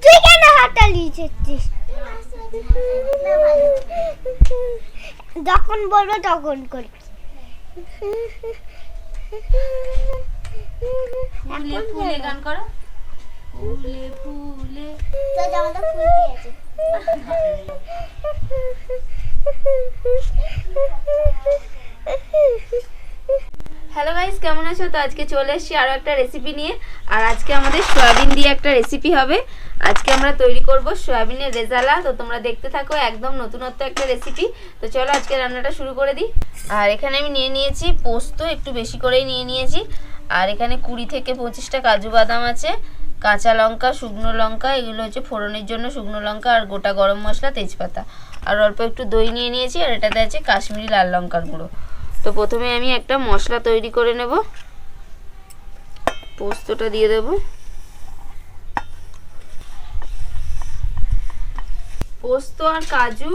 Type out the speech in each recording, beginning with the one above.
তুই কেন হাতটা লিখেছিস? যখন বলবো তখন করি। ফুলে ফুলে গান করো। ফুলে ফুলে তো জামাটা ফুল দিয়েছে। হ্যালো গাইস, কেমন আছো? তো আজকে চলে এসেছি আরো একটা রেসিপি নিয়ে। আর আজকে আমাদের সয়াবিন দিয়ে একটা রেসিপি হবে। আজকে আমরা তৈরি করব সয়াবিনের রেজালা। তো তোমরা দেখতে থাকো, একদম নতুনত্ব একটা রেসিপি। তো চলো আজকে রান্নাটা শুরু করে দিই। আর এখানে আমি নিয়ে নিয়েছি পোস্ত, একটু বেশি করেই নিয়ে নিয়েছি। আর এখানে 20 থেকে 25টা কাজু বাদাম আছে, কাঁচা লঙ্কা, শুকনো লঙ্কা, এগুলো হচ্ছে ফোড়নের জন্য শুকনো লঙ্কা, আর গোটা গরম মশলা, তেজপাতা, আর অল্প একটু দই নিয়ে নিয়েছি। আর এটাতে আছে কাশ্মীরি লাল লঙ্কার গুঁড়ো। তো প্রথমে আমি একটা মশলা তৈরি করে নেব। পোস্তটা দিয়ে দেব, পোস্ত আর কাজু,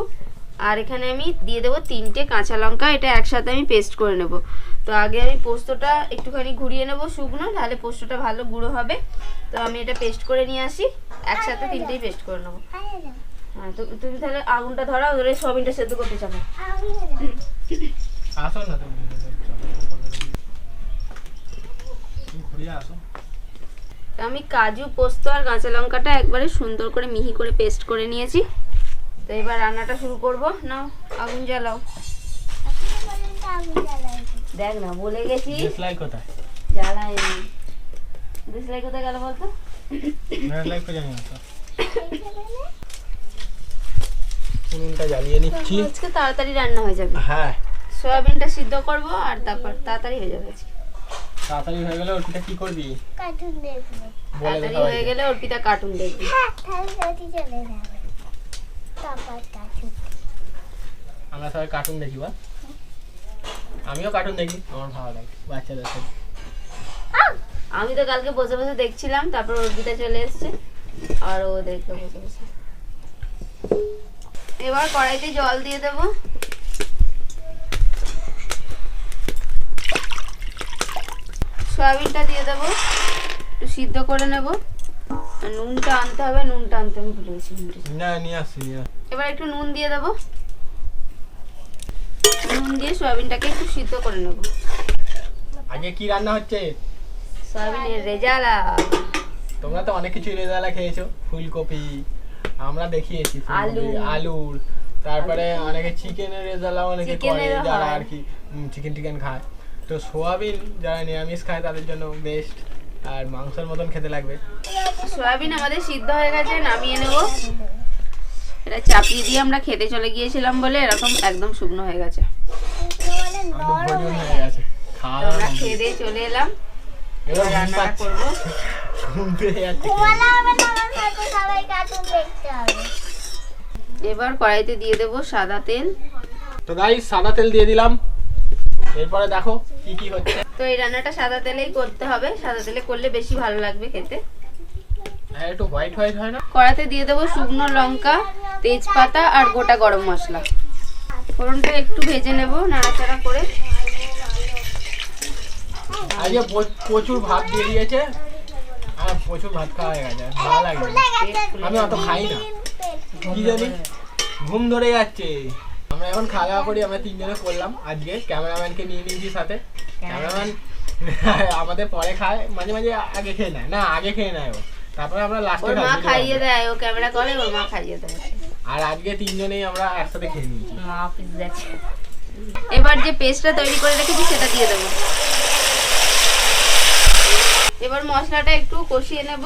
আর এখানে আমি দিয়ে দেবো 3টে কাঁচা লঙ্কা। এটা একসাথে আমি পেস্ট করে নেব। তো আগে আমি পোস্তটা একটুখানি ঘুরিয়ে নেব শুকনো, তাহলে পোস্তটা ভালো গুঁড়ো হবে। তো আমি এটা পেস্ট করে নিয়ে আসি, একসাথে 3টেই পেস্ট করে নেবো। হ্যাঁ, তো তুমি তাহলে আগুনটা ধরাও, ধরে সয়াবিনটা সেদ্ধ করতে চাবো। আসো না তুমি ঘুরিয়ে আসো। আমি কাজু, পোস্ত আর কাঁচা লঙ্কাটা একবারে সুন্দর করে মিহি করে পেস্ট করে নিয়েছি। তো এবার রান্নাটা শুরু করব। নাও আগুন জ্বালাও। দেখ না, বলে গেছি দেশলাই কোথায়? জ্বালাইনি। দেশলাই কোথায় গেল বলতো? দেশলাই কোথায় জানি না তো। উনুনটা জ্বালিয়ে নিচ্ছি। আজকে তাড়াতাড়ি রান্না হয়ে যাবে। হ্যাঁ, সয়াবিনটা সিদ্ধ করব আর তারপর তাড়াতাড়ি হয়ে যাবে। তাড়াতাড়ি হয়ে গেলে ওটা কি করবি? কার্টুন দেখবো। তাড়াতাড়ি হয়ে গেলে অর্পিতা কার্টুন দেখবি। হ্যাঁ, তাহলে চলে যাবে। তারপর কার্টুন। আমরা সবাই কার্টুন দেখি। বা আমিও কার্টুন দেখি, আমার ভালো লাগে বাচ্চাদের সাথে। আমি তো কালকে বসে বসে দেখছিলাম, তারপর অর্পিতা চলে এসেছে আর ও দেখলো বসে বসে। এবার কড়াইতে জল দিয়ে দেব। সয়াবিনটা দিয়ে দেব, একটু সিদ্ধ করে নেব। আর নুনটা আনতে হবে, নুনটা আনতে আমি ভুলে গেছি। না, নিয়ে আসছি। এবার একটু নুন দিয়ে দেব। নুন দিয়ে সয়াবিনটাকে একটু সিদ্ধ করে নেব। আগে কি রান্না হচ্ছে? সয়াবিনের রেজালা। তোমরা তো অনেক কিছু রেজালা খেয়েছো, ফুলকপি আমরা দেখিয়েছি, আলুর, তারপরে অনেকে চিকেনের রেজালা অনেকে করে, যারা আর কি চিকেন খায়। তো সোয়াবিন যারা নিরামিষ খায় তাদের জন্য বেস্ট, আর মাংসের মতন খেতে লাগবে। সয়াবিন আমাদের সিদ্ধ হয়ে গেছে, নামিয়ে নেব। এটা চাপিয়ে দিয়ে আমরা খেতে চলে গিয়েছিলাম বলে এরকম একদম শুকনো হয়ে গেছে। হয়ে গেছে, আমরা খেয়ে দিয়ে চলে এলাম। এবার রান্না করব। এবার কড়াইতে দিয়ে দেব সাদা তেল। তো গাইস, সাদা তেল দিয়ে দিলাম। এরপরে দেখো কি কি হচ্ছে। তো এই রান্নাটা সাদা তেলেই করতে হবে, সাদা তেলে করলে বেশি ভালো লাগবে খেতে। হ্যাঁ, একটু হোয়াইট হোয়াইট হয় না? কড়াতে দিয়ে দেব শুকনো লঙ্কা, তেজপাতা আর গোটা গরম মশলা। ফোড়নটা একটু ভেজে নেব নাড়াচাড়া করে। আজকে প্রচুর ভাত দিয়ে দিয়েছে, আর প্রচুর ভাত খাওয়া হয়ে গেছে, ভালো লাগছে। আমি অত খাই না, কি জানি ঘুম ধরে যাচ্ছে। আমরা এখন খাওয়া দাওয়া করি, আমরা 3 জনে করলাম আজকে। ক্যামেরাম্যানকে নিয়ে নিয়েছি সাথে। ক্যামেরাম্যান আমাদের পরে খায়, মাঝে মাঝে আগে খেয়ে নেয় না, আগে খেয়ে নেয় ও, তারপরে আমরা লাস্টে ওর মা খাইয়ে দেয়, ও ক্যামেরা করে, ওর মা খাইয়ে দেয়। আর আজকে 3 জনেই আমরা একসাথে খেয়ে নিয়েছি। মা অফিস যাচ্ছে। এবার যে পেস্টটা তৈরি করে রেখেছি সেটা দিয়ে দেবো। এবার মশলাটা একটু কষিয়ে নেব।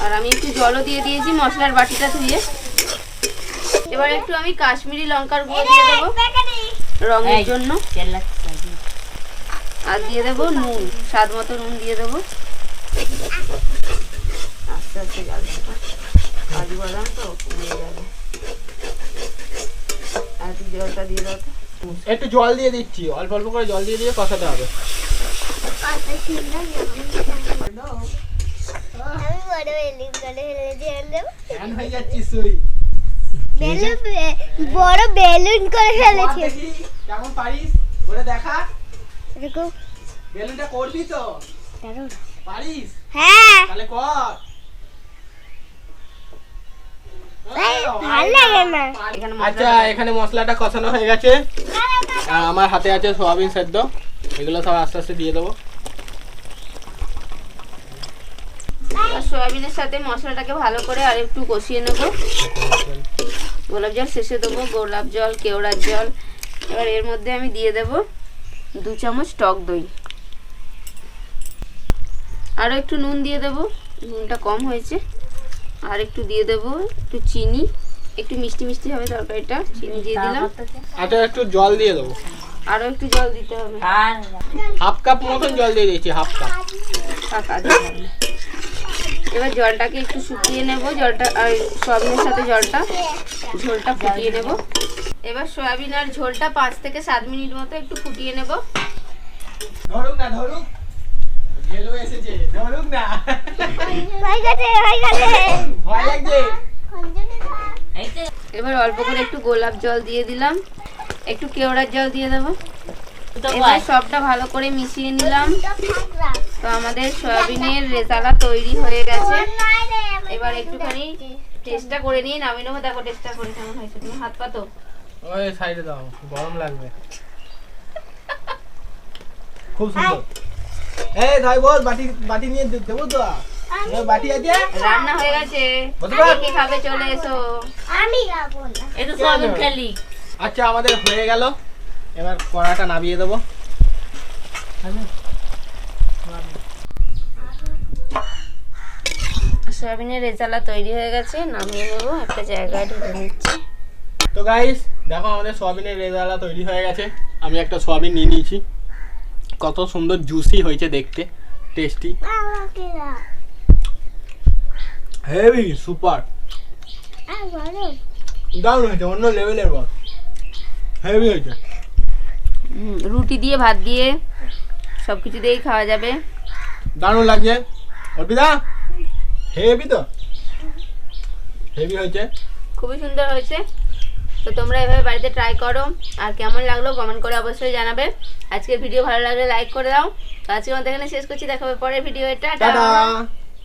আর আমি একটু জলও দিয়ে দিয়েছি মশলার বাটিটা ধুয়ে। এবার একটু আমি কাশ্মীরি লঙ্কার গুঁড়ো দিয়ে দেবো রঙের জন্য। আর দিয়ে দেবো নুন, স্বাদ মতো নুন দিয়ে দেবো। আস্তে আস্তে জল দেবো, কাজু বাদাম তো কমে যাবে। আর একটু জলটা দিয়ে দাও। একটু জল দিয়ে দিচ্ছি, অল্প অল্প করে জল দিয়ে দিয়ে কষাতে হবে। আমি বড় বেলুন করে ফেলেছি ফ্যান হয়ে যাচ্ছিস তুই। বড় বেলুন করে ফেলেছি দেখি কেমন পারিস করে দেখা। দেখো বেলুনটা করবি তো? পারিস? হ্যাঁ তাহলে কর। ভালো লাগে না এখানে আচ্ছা এখানে মশলাটা কষানো হয়ে গেছে আর আমার হাতে আছে সয়াবিন সেদ্ধ, এগুলো সব আস্তে আস্তে দিয়ে দেবো। সয়াবিনের সাথে মশলাটাকে ভালো করে আর একটু কষিয়ে নেব। গোলাপ জল শেষে দেবো, গোলাপ জল, কেওড়ার জল। এবার এর মধ্যে আমি দিয়ে দেব 2 চামচ টক দই, আরও একটু নুন দিয়ে দেব, নুনটা কম হয়েছে। আর একটু দিয়ে দেব একটু চিনি, একটু মিষ্টি মিষ্টি হবে তরকারিটা, চিনি দিয়ে দিলাম। আচ্ছা একটু জল দিয়ে দেবো, আরও একটু জল দিতে হবে, হাফ কাপ মতন জল দিয়ে দিয়েছি, হাফ কাপ। এবার জলটাকে একটু শুকিয়ে নেব, জলটা আর সয়াবিনের সাথে ঝোলটা ফুটিয়ে নেব। এবার সয়াবিন আর ঝোলটা 5 থেকে 7 মিনিট মতো একটু ফুটিয়ে নেব। ধরুক না ধরুক, গেলো এসেছে, ধরুক না। হয়ে গেছে ভয় লাগছে। এবার অল্প করে একটু গোলাপ জল দিয়ে দিলাম, একটু কেওড়ার জল দিয়ে দেবো। এবার সবটা ভালো করে মিশিয়ে নিলাম। তো আমাদের সয়াবিনের রেজালা তৈরি হয়ে গেছে। এবার একটুখানি টেস্টটা করে নিয়ে নামিয়ে নেবো। দেখো টেস্টটা করে কেমন হয়েছে, তুমি হাত পাতো। ওই সাইডে দাও, গরম লাগবে। খুব সুন্দর। এই ভাই বল, বাটি নিয়ে দেবো তো? বাটি আছে? রান্না হয়ে গেছে, বসে পড়। কে খাবে চলে এসো। আমি খাবো না একটু সয়াবিন খালি। আচ্ছা আমাদের হয়ে গেল, এবার কড়াটা নামিয়ে দেবো। সয়াবিনের রেজালা তৈরি হয়ে গেছে, নামিয়ে নেবো, একটা জায়গায় ঢেলে নিচ্ছি। তো গাইস দেখো আমাদের সয়াবিনের রেজালা তৈরি হয়ে গেছে। আমি একটা সয়াবিন নিয়ে নিয়েছি, কত সুন্দর জুসি হয়েছে দেখতে, টেস্টি, আমাকে দাও হেভি, সুপার, বলো দারুণ হয়েছে, অন্য লেভেলের বল, হেভি হয়েছে। রুটি দিয়ে, ভাত দিয়ে, সব কিছু দিয়েই খাওয়া যাবে। দারুণ লাগছে অর্পিতা, হেভি তো, হেভি হয়েছে, খুবই সুন্দর হয়েছে। তো তোমরা এভাবে বাড়িতে ট্রাই করো, আর কেমন লাগলো কমেন্ট করে অবশ্যই জানাবে। আজকের ভিডিও ভালো লাগলে লাইক করে দাও। তো আজকে আমাদের এখানে শেষ করছি, দেখা হবে পরের ভিডিও। এটা টাটা।